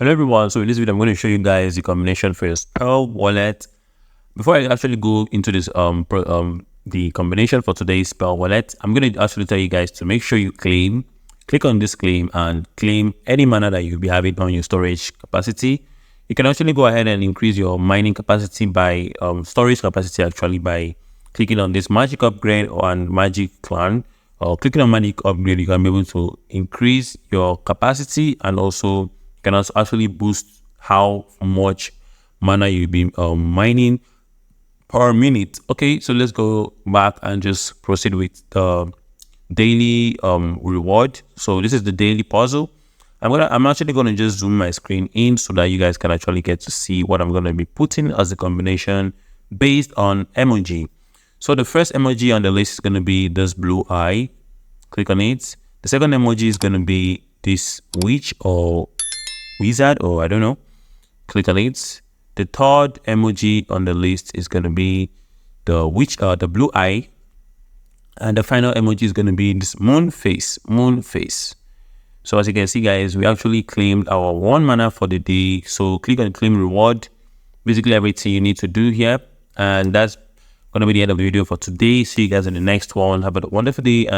Hello everyone, so in this video I'm going to show you guys the combination for your spell wallet. Before I actually go into this the combination for today's spell wallet, I'm going to actually tell you guys to make sure you click on this claim and claim any mana that you'll be having on your storage capacity. You can actually go ahead and increase your mining capacity by storage capacity actually by clicking on this magic upgrade and magic clan, or clicking on magic upgrade. You can be able to increase your capacity, and also you can also actually boost how much mana you'll be mining per minute. Okay, so let's go back and just proceed with the daily reward. So this is the daily puzzle. I'm actually gonna just zoom my screen in so that you guys can actually get to see what I'm gonna be putting as a combination based on emoji. So the first emoji on the list is gonna be this blue eye. Click on it. The second emoji is gonna be this witch or wizard, or I don't know. Click on it. The third emoji on the list is gonna be the witch, the blue eye, and the final emoji is gonna be this moon face. So as you can see, guys, we actually claimed our 1 mana for the day. So click on claim reward. Basically everything you need to do here, and that's gonna be the end of the video for today. See you guys in the next one. Have a wonderful day. And